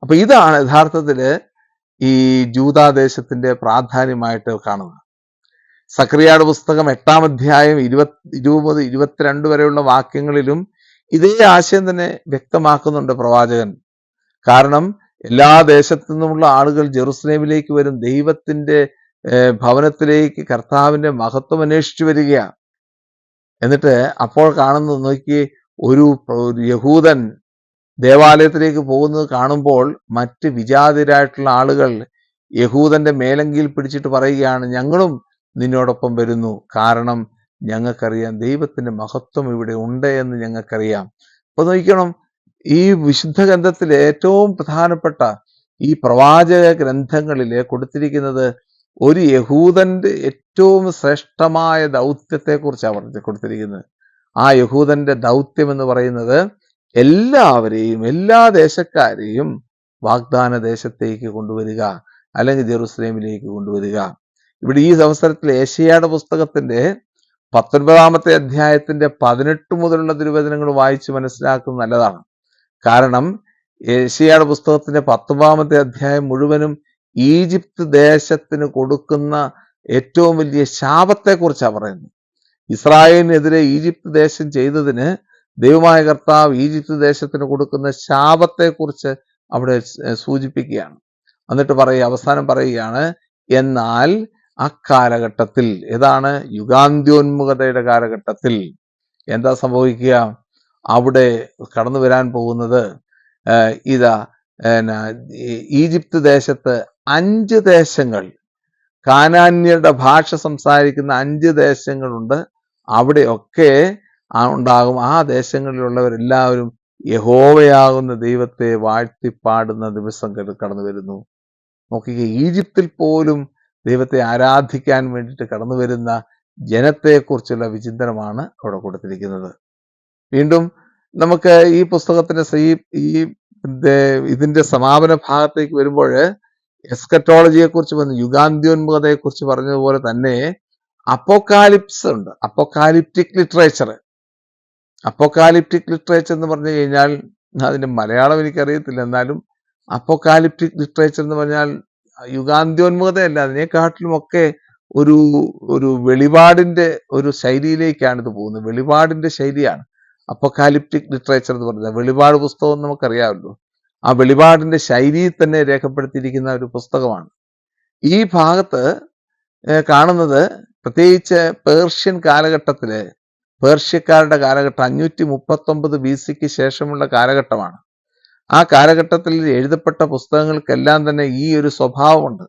S2: അപ്പൊ ഇതാണ് യഥാർത്ഥത്തില് ഈ ജൂദാദേശത്തിന്റെ പ്രാധാന്യമായിട്ട് കാണുന്നത്. സക്രിയയുടെ പുസ്തകം 8-ാം അധ്യായം 20 മുതൽ 22 വരെയുള്ള വാക്യങ്ങളിലും ഇതേ ആശയം തന്നെ വ്യക്തമാക്കുന്നുണ്ട് പ്രവാചകൻ. കാരണം എല്ലാ ദേശത്തു നിന്നുമുള്ള ആളുകൾ ജെറുസലേമിലേക്ക് വരും, ദൈവത്തിന്റെ ഭവനത്തിലേക്ക് കർത്താവിന്റെ മഹത്വം അന്വേഷിച്ചു വരികയാണ്. എന്നിട്ട് അപ്പോൾ കാണുന്നത് നോക്കി, ഒരു യഹൂദൻ ദേവാലയത്തിലേക്ക് പോകുന്നത് കാണുമ്പോൾ മറ്റ് വിജാതിരായിട്ടുള്ള ആളുകൾ യഹൂദന്റെ മേലങ്കിയിൽ പിടിച്ചിട്ട് പറയുകയാണ്, ഞങ്ങളും നിന്നോടൊപ്പം വരുന്നു, കാരണം ഞങ്ങൾക്കറിയാം ദൈവത്തിന്റെ മഹത്വം ഇവിടെ ഉണ്ട് എന്ന് ഞങ്ങൾക്കറിയാം. അപ്പൊ നോക്കണം, ഈ വിശുദ്ധ ഗ്രന്ഥത്തിലെ ഏറ്റവും പ്രധാനപ്പെട്ട ഈ പ്രവാചക ഗ്രന്ഥങ്ങളില് കൊടുത്തിരിക്കുന്നത് ഒരു യഹൂദന്റെ ഏറ്റവും ശ്രേഷ്ഠമായ ദൗത്യത്തെക്കുറിച്ചാണ് കൊടുത്തിരിക്കുന്നത്. ആ യഹൂദന്റെ ദൗത്യം എന്ന് പറയുന്നത് എല്ലാവരെയും, എല്ലാ ദേശക്കാരെയും വാഗ്ദാന ദേശത്തേക്ക് കൊണ്ടുവരിക, അല്ലെങ്കിൽ ജെറുസലേമിലേക്ക് കൊണ്ടുവരിക. ഇവിടെ ഈ അവസരത്തിൽ യെശയ്യായുടെ പുസ്തകത്തിന്റെ 19-ാമത്തെ അധ്യായത്തിന്റെ 18 മുതലുള്ള തിരുവചനങ്ങൾ വായിച്ച് മനസ്സിലാക്കുന്നത് നല്ലതാണ്. കാരണം യെശയ്യായുടെ പുസ്തകത്തിന്റെ 19-ാമത്തെ അധ്യായം മുഴുവനും ഈജിപ്ത് ദേശത്തിന് കൊടുക്കുന്ന ഏറ്റവും വലിയ ശാപത്തെക്കുറിച്ചാണ് പറയുന്നത്. ഇസ്രായേലിനെതിരെ ഈജിപ്ത് ദേശം ചെയ്തതിന് ദൈവമായ കർത്താവ് ഈജിപ്ത് ദേശത്തിന് കൊടുക്കുന്ന ശാപത്തെക്കുറിച്ച് അവിടെ സൂചിപ്പിക്കുകയാണ്. എന്നിട്ട് അവസാനം പറയുകയാണ്, എന്നാൽ അക്കാലഘട്ടത്തിൽ, ഏതാണ്, യുഗാന്ത്യോന്മുഖതയുടെ കാലഘട്ടത്തിൽ എന്താ സംഭവിക്കുക? അവിടെ കടന്നു വരാൻ പോകുന്നത് ഈജിപ്ത് ദേശത്ത് 5 ദേശങ്ങൾ, കാനാന്യരുടെ ഭാഷ സംസാരിക്കുന്ന 5 ദേശങ്ങളുണ്ട്. അവിടെയൊക്കെ ഉണ്ടാകും. ആ ദേശങ്ങളിലുള്ളവരെല്ലാവരും യഹോവയാകുന്ന ദൈവത്തെ വാഴ്ത്തിപ്പാടുന്ന ദിവസം കടന്നു വരുന്നു. നോക്കിക്കേ, ഈജിപ്തിൽ പോലും ദൈവത്തെ ആരാധിക്കാൻ വേണ്ടിയിട്ട് കടന്നു വരുന്ന ജനത്തെക്കുറിച്ചുള്ള വിചിന്തനമാണ് അവിടെ കൊടുത്തിരിക്കുന്നത്. വീണ്ടും നമുക്ക് ഈ പുസ്തകത്തിന്റെ ഇതിന്റെ സമാപന ഭാഗത്തേക്ക് വരുമ്പോൾ എസ്കറ്റോളജിയെ കുറിച്ച് പറഞ്ഞു, യുഗാന്ത്യോന്മുഖതയെ കുറിച്ച് പറഞ്ഞതുപോലെ തന്നെ അപ്പോക്കാലിപ്സ് ഉണ്ട്, അപ്പോക്കാലിപ്റ്റിക് ലിറ്ററേച്ചർ. അപ്പോക്കാലിപ്റ്റിക് ലിറ്ററേച്ചർ എന്ന് പറഞ്ഞു കഴിഞ്ഞാൽ അതിന്റെ മലയാളം എനിക്കറിയത്തില്ല, എന്നാലും അപ്പോക്കാലിപ്റ്റിക് ലിറ്ററേച്ചർ എന്ന് പറഞ്ഞാൽ യുഗാന്ത്യോന്മുഖതയല്ല, അതിനെക്കാട്ടിലുമൊക്കെ ഒരു വെളിപാടിന്റെ ഒരു ശൈലിയിലേക്കാണ് ഇത് പോകുന്നത്. വെളിപാടിന്റെ ശൈലിയാണ് അപ്പോക്കാലിപ്റ്റിക് ലിറ്ററേച്ചർ എന്ന് പറയുന്നത്. വെളിപാട് പുസ്തകം നമുക്കറിയാമല്ലോ, ആ വെളിപാടിന്റെ ശൈലിയിൽ തന്നെ രേഖപ്പെടുത്തിയിരിക്കുന്ന ഒരു പുസ്തകമാണ്. ഈ ഭാഗത്ത് കാണുന്നത് പ്രത്യേകിച്ച് പേർഷ്യൻ കാലഘട്ടത്തില്, പേർഷ്യക്കാരുടെ കാലഘട്ടം 539 BC ശേഷമുള്ള കാലഘട്ടമാണ്. ആ കാലഘട്ടത്തിൽ എഴുതപ്പെട്ട പുസ്തകങ്ങൾക്കെല്ലാം തന്നെ ഈ ഒരു സ്വഭാവമുണ്ട്.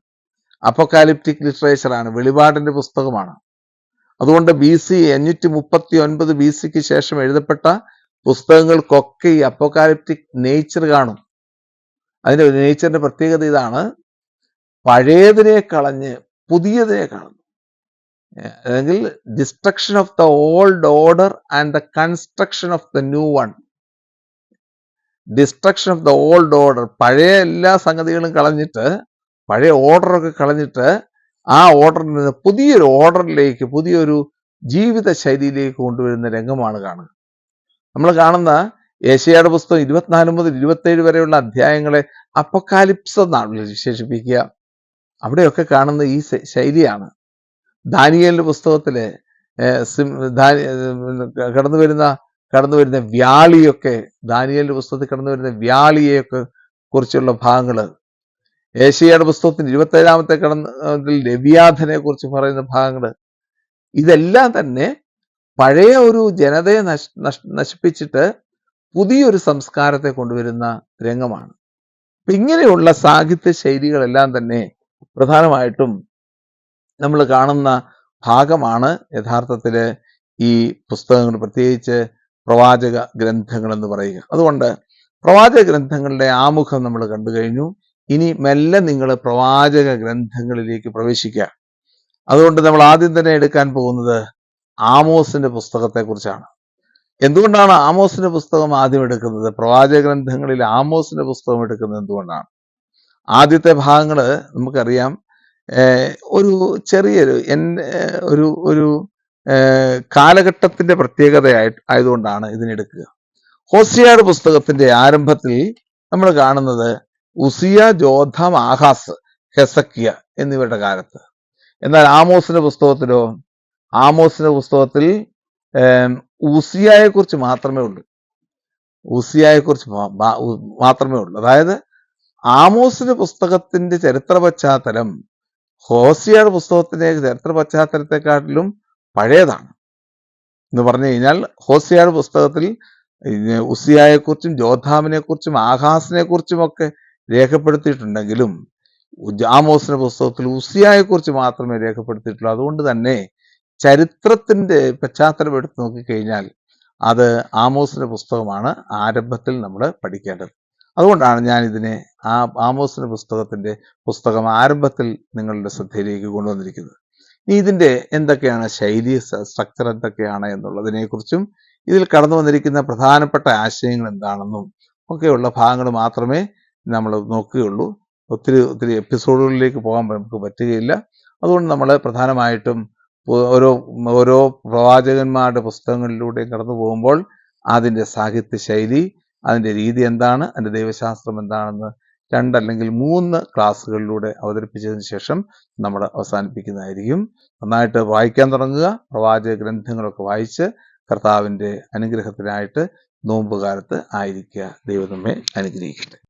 S2: അപ്പോക്കാലിപ്റ്റിക് ലിറ്ററേച്ചറാണ്, വെളിപാടിന്റെ പുസ്തകമാണ്. അതുകൊണ്ട് BC 539 BCക്ക് ശേഷം എഴുതപ്പെട്ട പുസ്തകങ്ങൾക്കൊക്കെ ഈ അപ്പോകാലിപ്റ്റിക് നേച്ചർ കാണും. അതിന്റെ നേച്ചറിന്റെ പ്രത്യേകത ഇതാണ്: പഴയതിനെ കളഞ്ഞ് പുതിയതിനെ കാണുന്നു. അല്ലെങ്കിൽ destruction of the old order and the construction of the new one. Destruction of the old order, പഴയ എല്ലാ സംഗതികളും കളഞ്ഞിട്ട്, പഴയ ഓർഡറൊക്കെ കളഞ്ഞിട്ട് ആ ഓർഡറിൽ നിന്ന് പുതിയൊരു ഓർഡറിലേക്ക്, പുതിയൊരു ജീവിത ശൈലിയിലേക്ക് കൊണ്ടുവരുന്ന രംഗമാണ് കാണുക. നമ്മൾ കാണുന്ന യേശയ്യായുടെ പുസ്തകം 24 മുതൽ 27 വരെയുള്ള അധ്യായങ്ങളെ അപ്പോകാലിപ്സ് എന്നാണ് വിശേഷിപ്പിക്കുക. അവിടെയൊക്കെ കാണുന്ന ഈ ശൈലിയാണ്. ദാനിയേലിന്റെ പുസ്തകത്തില് കടന്നു വരുന്ന വ്യാളിയൊക്കെ, ദാനിയേലിന്റെ പുസ്തകത്തിൽ കടന്നു വരുന്ന വ്യാളിയെയൊക്കെ കുറിച്ചുള്ള ഭാഗങ്ങള്, യേശയ്യായുടെ പുസ്തകത്തിന് 27-ാമത്തെ ലവ്യാഥനെ കുറിച്ച് പറയുന്ന ഭാഗങ്ങള്, ഇതെല്ലാം തന്നെ പഴയ ഒരു ജനതയെ നശിപ്പിച്ചിട്ട് പുതിയൊരു സംസ്കാരത്തെ കൊണ്ടുവരുന്ന രംഗമാണ്. അപ്പൊ ഇങ്ങനെയുള്ള സാഹിത്യ ശൈലികളെല്ലാം തന്നെ പ്രധാനമായിട്ടും നമ്മൾ കാണുന്ന ഭാഗമാണ് യഥാർത്ഥത്തില് ഈ പുസ്തകങ്ങൾ, പ്രത്യേകിച്ച് പ്രവാചക ഗ്രന്ഥങ്ങൾ എന്ന് പറയുക. അതുകൊണ്ട് പ്രവാചക ഗ്രന്ഥങ്ങളുടെ ആമുഖം നമ്മൾ കണ്ടു കഴിഞ്ഞു. ഇനി മെല്ലെ നിങ്ങൾ പ്രവാചക ഗ്രന്ഥങ്ങളിലേക്ക് പ്രവേശിക്കുക. അതുകൊണ്ട് നമ്മൾ ആദ്യം തന്നെ എടുക്കാൻ പോകുന്നത് ആമോസിന്റെ പുസ്തകത്തെ കുറിച്ചാണ്. എന്തുകൊണ്ടാണ് ആമോസിന്റെ പുസ്തകം ആദ്യം എടുക്കുന്നത്? പ്രവാചക ഗ്രന്ഥങ്ങളിൽ ആമോസിന്റെ പുസ്തകം എടുക്കുന്നത് എന്തുകൊണ്ടാണ്? ആദ്യത്തെ ഭാഗങ്ങള് നമുക്കറിയാം, ഒരു ചെറിയൊരു ഒരു കാലഘട്ടത്തിന്റെ പ്രത്യേകത ആയതുകൊണ്ടാണ് ഇതിനെടുക്കുക. ഹോസിയയുടെ പുസ്തകത്തിന്റെ ആരംഭത്തിൽ നമ്മൾ കാണുന്നത് ഉസിയ, ജോഥാം, ആഹാസ്, ഹെസക്കിയ എന്നിവരുടെ കാലത്ത്. എന്നാൽ ആമോസിന്റെ പുസ്തകത്തിലോ, ആമോസിന്റെ പുസ്തകത്തിൽ ഉസിയയെ കുറിച്ച് മാത്രമേ ഉള്ളൂ. ഉസിയയെ കുറിച്ച് മാത്രമേ ഉള്ളൂ. അതായത് ആമോസിന്റെ പുസ്തകത്തിന്റെ ചരിത്ര പശ്ചാത്തലം ഹോസിയയുടെ പുസ്തകത്തിന്റെ ചരിത്ര പശ്ചാത്തലത്തെക്കാട്ടിലും പഴയതാണ് എന്ന് പറഞ്ഞു കഴിഞ്ഞാൽ, ഹോസിയയുടെ പുസ്തകത്തിൽ ഉസിയയെക്കുറിച്ചും ജോഥാമിനെ കുറിച്ചും ആഹാസിനെ കുറിച്ചും ഒക്കെ രേഖപ്പെടുത്തിയിട്ടുണ്ടെങ്കിലും ആമോസിന്റെ പുസ്തകത്തിൽ ഉസിയയെക്കുറിച്ച് മാത്രമേ രേഖപ്പെടുത്തിയിട്ടുള്ളൂ. അതുകൊണ്ട് തന്നെ ചരിത്രത്തിന്റെ പശ്ചാത്തലം എടുത്ത് നോക്കിക്കഴിഞ്ഞാൽ അത് ആമോസിന്റെ പുസ്തകമാണ് ആരംഭത്തിൽ നമ്മൾ പഠിക്കേണ്ടത്. അതുകൊണ്ടാണ് ഞാൻ ഇതിനെ ആമോസിന്റെ പുസ്തകം ആരംഭത്തിൽ നിങ്ങളുടെ ശ്രദ്ധയിലേക്ക് കൊണ്ടുവന്നിരിക്കുന്നത്. ഇനി ഇതിന്റെ എന്തൊക്കെയാണ് ശൈലി, സ്ട്രക്ചർ എന്തൊക്കെയാണ് എന്നുള്ളതിനെക്കുറിച്ചും ഇതിൽ കടന്നു വന്നിരിക്കുന്ന പ്രധാനപ്പെട്ട ആശയങ്ങൾ എന്താണെന്നും ഒക്കെയുള്ള ഭാഗങ്ങൾ മാത്രമേ നമ്മൾ നോക്കുകയുള്ളൂ. ഒത്തിരി എപ്പിസോഡുകളിലേക്ക് പോകാൻ നമുക്ക് പറ്റുകയില്ല. അതുകൊണ്ട് നമ്മൾ പ്രധാനമായിട്ടും ഓരോ പ്രവാചകന്മാരുടെ പുസ്തകങ്ങളിലൂടെയും കടന്നു പോകുമ്പോൾ അതിൻ്റെ സാഹിത്യ ശൈലി, അതിൻ്റെ രീതി എന്താണ്, അതിൻ്റെ ദൈവശാസ്ത്രം എന്താണെന്ന് 2 അല്ലെങ്കിൽ 3 ക്ലാസ്സുകളിലൂടെ അവതരിപ്പിച്ചതിന് ശേഷം നമ്മൾ അവസാനിപ്പിക്കുന്നതായിരിക്കും. നന്നായിട്ട് വായിക്കാൻ തുടങ്ങുക. പ്രവാചക ഗ്രന്ഥങ്ങളൊക്കെ വായിച്ച് കർത്താവിൻ്റെ അനുഗ്രഹത്തിനായിട്ട് നോമ്പുകാലത്ത് ആയിരിക്കുക. ദൈവം നമ്മെ അനുഗ്രഹിക്കട്ടെ.